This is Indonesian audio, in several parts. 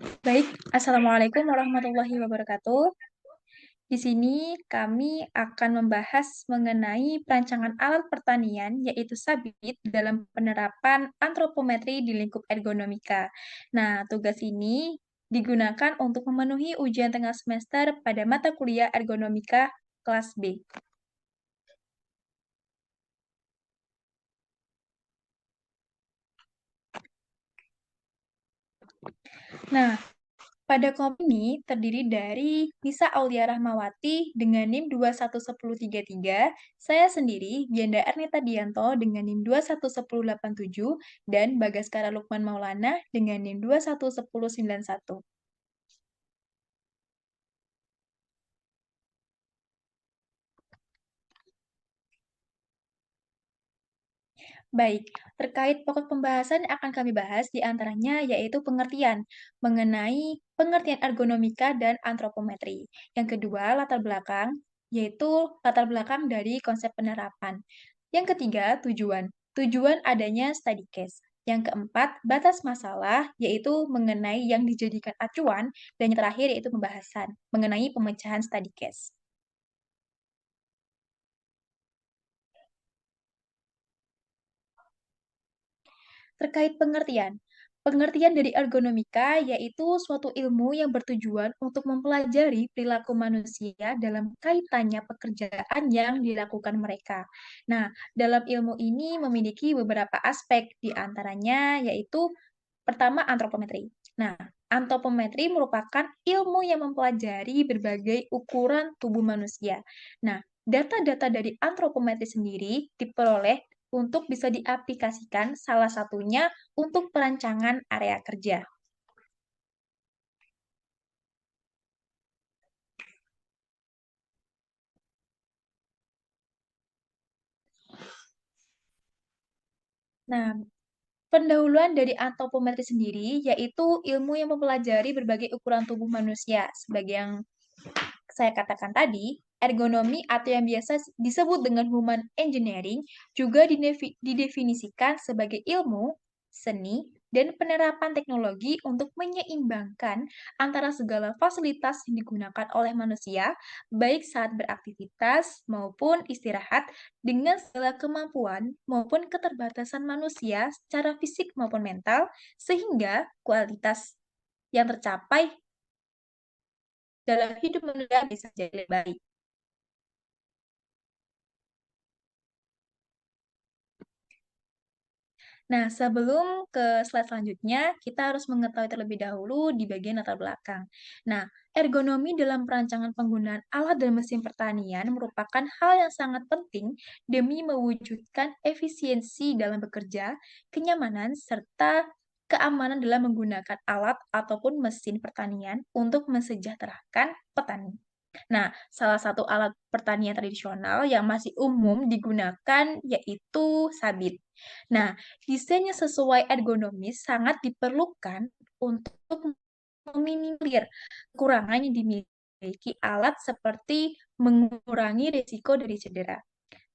Baik, Assalamualaikum warahmatullahi wabarakatuh. Di sini kami akan membahas mengenai perancangan alat pertanian, yaitu sabit, dalam penerapan antropometri di lingkup ergonomika. Nah, tugas ini digunakan untuk memenuhi ujian tengah semester pada mata kuliah ergonomika kelas B. Nah, pada kelompok ini terdiri dari Nisa Aulia Rahmawati dengan NIM 2110333, saya sendiri, Bianda Ernita Dianto dengan NIM 21187, dan Bagaskara Lukman Maulana dengan NIM 21191. Baik, terkait pokok pembahasan yang akan kami bahas di antaranya yaitu pengertian mengenai pengertian ergonomika dan antropometri. Yang kedua, latar belakang, yaitu latar belakang dari konsep penerapan. Yang ketiga, tujuan. Tujuan adanya study case. Yang keempat, batas masalah, yaitu mengenai yang dijadikan acuan. Dan yang terakhir, yaitu pembahasan mengenai pemecahan study case. Terkait pengertian. Pengertian dari ergonomika yaitu suatu ilmu yang bertujuan untuk mempelajari perilaku manusia dalam kaitannya pekerjaan yang dilakukan mereka. Nah, dalam ilmu ini memiliki beberapa aspek, di antaranya yaitu pertama antropometri. Nah, antropometri merupakan ilmu yang mempelajari berbagai ukuran tubuh manusia. Nah, data-data dari antropometri sendiri diperoleh untuk bisa diaplikasikan salah satunya untuk perancangan area kerja. Nah, pendahuluan dari antropometri sendiri yaitu ilmu yang mempelajari berbagai ukuran tubuh manusia. Sebagai yang saya katakan tadi, ergonomi atau yang biasa disebut dengan human engineering juga didefinisikan sebagai ilmu, seni, dan penerapan teknologi untuk menyeimbangkan antara segala fasilitas yang digunakan oleh manusia, baik saat beraktivitas maupun istirahat, dengan segala kemampuan maupun keterbatasan manusia secara fisik maupun mental, sehingga kualitas yang tercapai dalam hidup manusia bisa jadi lebih baik. Nah, sebelum ke slide selanjutnya, kita harus mengetahui terlebih dahulu di bagian latar belakang. Nah, ergonomi dalam perancangan penggunaan alat dan mesin pertanian merupakan hal yang sangat penting demi mewujudkan efisiensi dalam bekerja, kenyamanan, serta keamanan dalam menggunakan alat ataupun mesin pertanian untuk mensejahterakan petani. Nah, salah satu alat pertanian tradisional yang masih umum digunakan yaitu sabit. Nah, desainnya sesuai ergonomis sangat diperlukan untuk meminimalisir kekurangan yang dimiliki alat seperti mengurangi risiko dari cedera.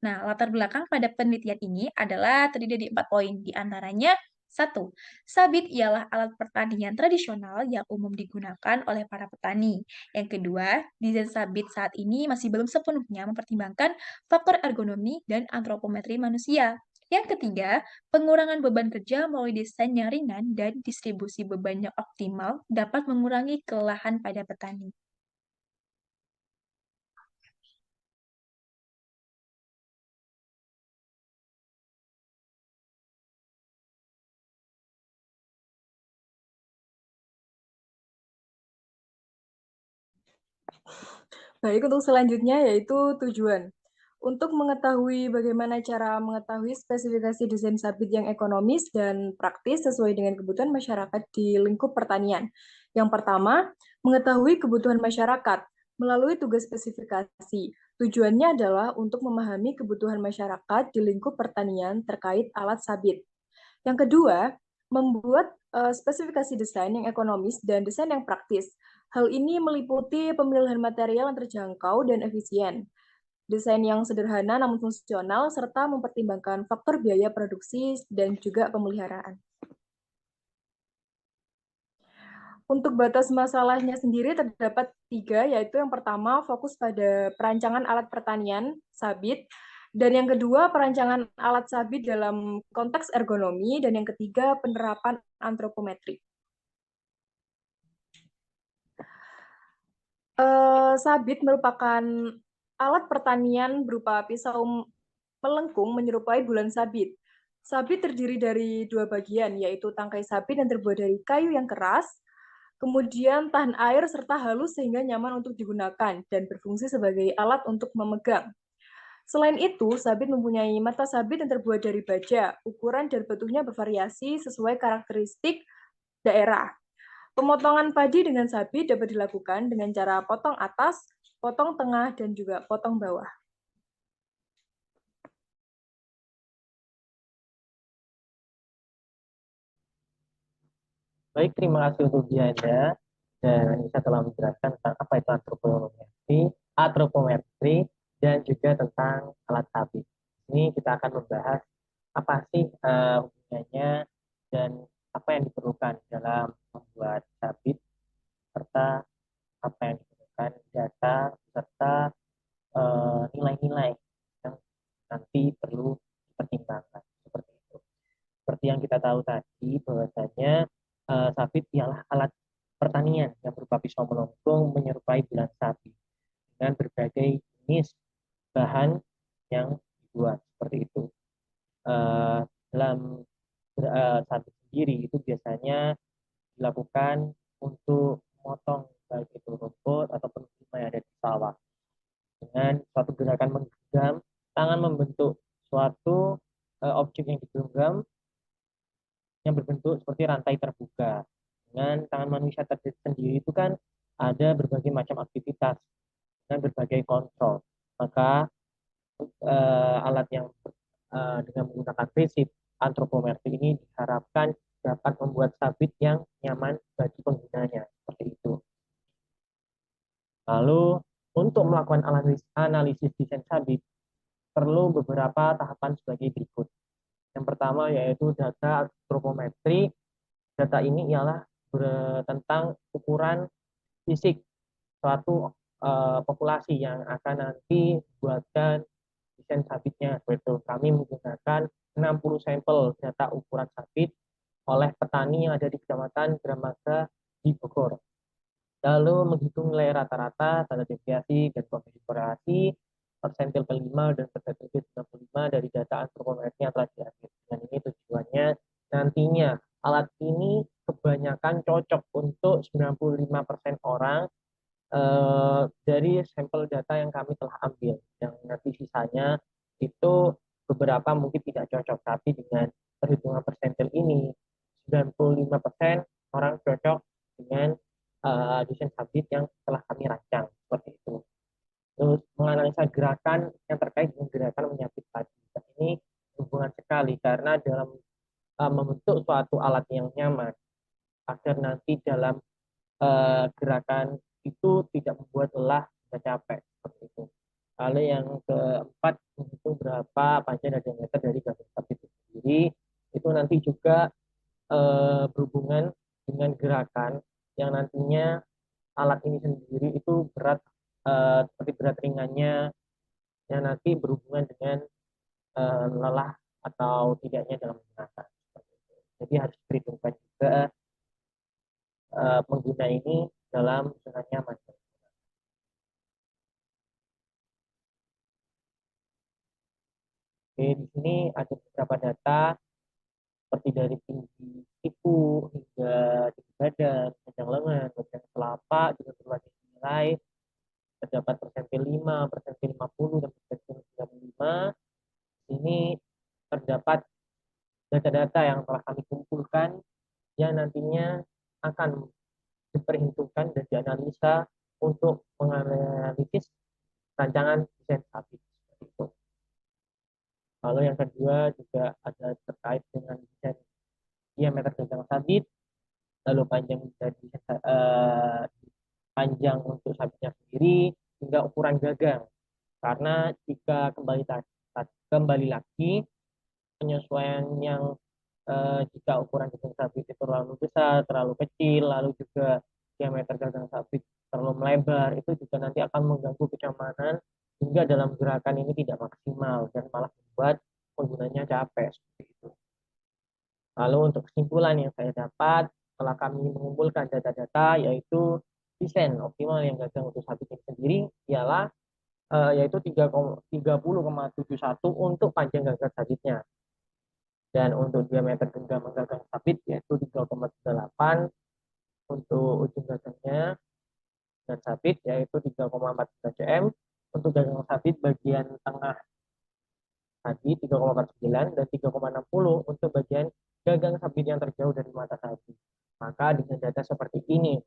Nah, latar belakang pada penelitian ini adalah terdiri dari 4 poin, di antaranya satu, sabit ialah alat pertanian tradisional yang umum digunakan oleh para petani. Yang kedua, desain sabit saat ini masih belum sepenuhnya mempertimbangkan faktor ergonomi dan antropometri manusia. Yang ketiga, pengurangan beban kerja melalui desain yang ringan dan distribusi beban yang optimal dapat mengurangi kelelahan pada petani. Baik, untuk selanjutnya yaitu tujuan. Untuk mengetahui bagaimana cara mengetahui spesifikasi desain sabit yang ekonomis dan praktis sesuai dengan kebutuhan masyarakat di lingkup pertanian. Yang pertama, mengetahui kebutuhan masyarakat melalui tugas spesifikasi. Tujuannya adalah untuk memahami kebutuhan masyarakat di lingkup pertanian terkait alat sabit. Yang kedua, membuat spesifikasi desain yang ekonomis dan desain yang praktis. Hal ini meliputi pemilihan material yang terjangkau dan efisien, desain yang sederhana namun fungsional, serta mempertimbangkan faktor biaya produksi dan juga pemeliharaan. Untuk batas masalahnya sendiri terdapat 3, yaitu yang pertama fokus pada perancangan alat pertanian sabit, dan yang kedua perancangan alat sabit dalam konteks ergonomi, dan yang ketiga penerapan antropometri. Sabit merupakan alat pertanian berupa pisau melengkung menyerupai bulan sabit. Sabit terdiri dari 2 bagian, yaitu tangkai sabit yang terbuat dari kayu yang keras, kemudian tahan air serta halus sehingga nyaman untuk digunakan dan berfungsi sebagai alat untuk memegang. Selain itu, sabit mempunyai mata sabit yang terbuat dari baja. Ukuran dan bentuknya bervariasi sesuai karakteristik daerah. Pemotongan padi dengan sabit dapat dilakukan dengan cara potong atas, potong tengah, dan juga potong bawah. Baik, terima kasih untuk Diana dan Anissa telah menjelaskan tentang apa itu antropometri dan juga tentang alat sabit. Ini kita akan membahas apa sih hubungannya dan apa yang diperlukan dalam membuat sabit serta apa yang diperlukan data serta nilai-nilai yang nanti perlu dipertimbangkan seperti itu. Seperti yang kita tahu tadi bahwasanya sabit ialah alat pertanian yang berupa pisau melengkung menyerupai bulan sabit dengan berbagai jenis bahan yang dibuat seperti itu. Dalam sabit sendiri itu biasanya dilakukan untuk memotong baik itu rumput ataupun yang ada di sawah dengan suatu gerakan menggenggam tangan membentuk suatu objek yang digenggam yang berbentuk seperti rantai terbuka. Dengan tangan manusia sendiri itu kan ada berbagai macam aktivitas dengan berbagai kontrol. Maka alat yang dengan menggunakan prinsip antropometri ini diharapkan dapat membuat sabit yang nyaman bagi penggunanya seperti itu. Lalu untuk melakukan analisis desain sabit perlu beberapa tahapan sebagai berikut. Yang pertama yaitu data antropometri. Data ini ialah tentang ukuran fisik suatu populasi yang akan nanti buatkan desain sabitnya. Betul, kami menggunakan 60 sampel data ukuran sabit oleh petani yang ada di Kecamatan Dramaga di Bogor. Lalu menghitung nilai rata-rata, tanda deviasi, dan profesi korelasi, persentil kelima dan persentil ke-95 dari data antropometri yang telah diambil. Dengan ini tujuannya nantinya alat ini kebanyakan cocok untuk 95% orang dari sampel data yang kami telah ambil. Yang nanti sisanya itu beberapa mungkin tidak cocok, tapi dengan perhitungan persentil ini 95% orang cocok dengan desain sabit yang telah kami rancang seperti itu. Terus menganalisa gerakan yang terkait dengan gerakan menyabit padi. Ini hubungan sekali karena dalam membentuk suatu alat yang nyaman agar nanti dalam gerakan itu tidak membuat lelah dan capek seperti itu. Lalu yang keempat menghitung berapa panjang dan diameter dari gagang sabit itu sendiri. Itu nanti juga berhubungan dengan gerakan yang nantinya alat ini sendiri itu berat seperti berat ringannya yang nanti berhubungan dengan lelah atau tidaknya dalam menggunakan. Jadi harus diperhitungkan juga pengguna ini dalam dengan nyaman. Oke, di sini ada beberapa data seperti dari tinggi siku hingga tinggi badan, panjang lengan, panjang telapak dengan berbagai nilai. Terdapat persentil 5, persentil 50, dan persentil 95. Ini terdapat data-data yang telah kami kumpulkan yang nantinya akan diperhitungkan dan dianalisa untuk menganalisis rancangan desain sabit. Lalu yang kedua juga ada terkait dengan desain diameter gagang sabit, lalu panjang dari panjang untuk sabitnya sendiri hingga ukuran gagang. Karena jika kembali lagi penyesuaian yang jika ukuran gagang sabit itu terlalu besar, terlalu kecil, lalu juga diameter gagang sabit terlalu melebar, itu juga nanti akan mengganggu kenyamanan hingga dalam gerakan ini tidak maksimal dan malah membuat penggunanya capek seperti itu. Lalu untuk kesimpulan yang saya dapat setelah kami mengumpulkan data-data, yaitu desain optimal yang gagang untuk sabit ini sendiri ialah yaitu 30,71 untuk panjang gagang sabitnya. Dan untuk diameter genggaman gagang sabit yaitu 3,38 untuk ujung gagangnya, dan sabit yaitu 3,43 cm. Untuk gagang sabit bagian tengah tadi 3,49 dan 3,60 untuk bagian gagang sabit yang terjauh dari mata sapi. Maka dengan data seperti ini,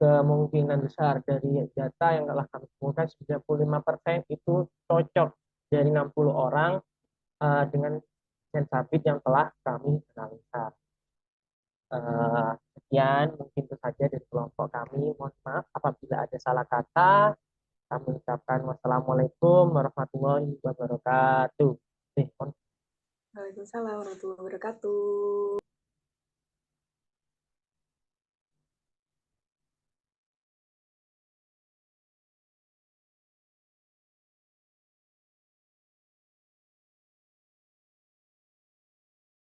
kemungkinan besar dari data yang telah kami temukan 95% itu cocok dari 60 orang dengan desain sabit yang telah kami analisa. Sekian mungkin itu saja dari kelompok kami. Mohon maaf apabila ada salah kata. Kami ucapkan wassalamualaikum warahmatullahi wabarakatuh. Waalaikumsalam warahmatullahi wabarakatuh.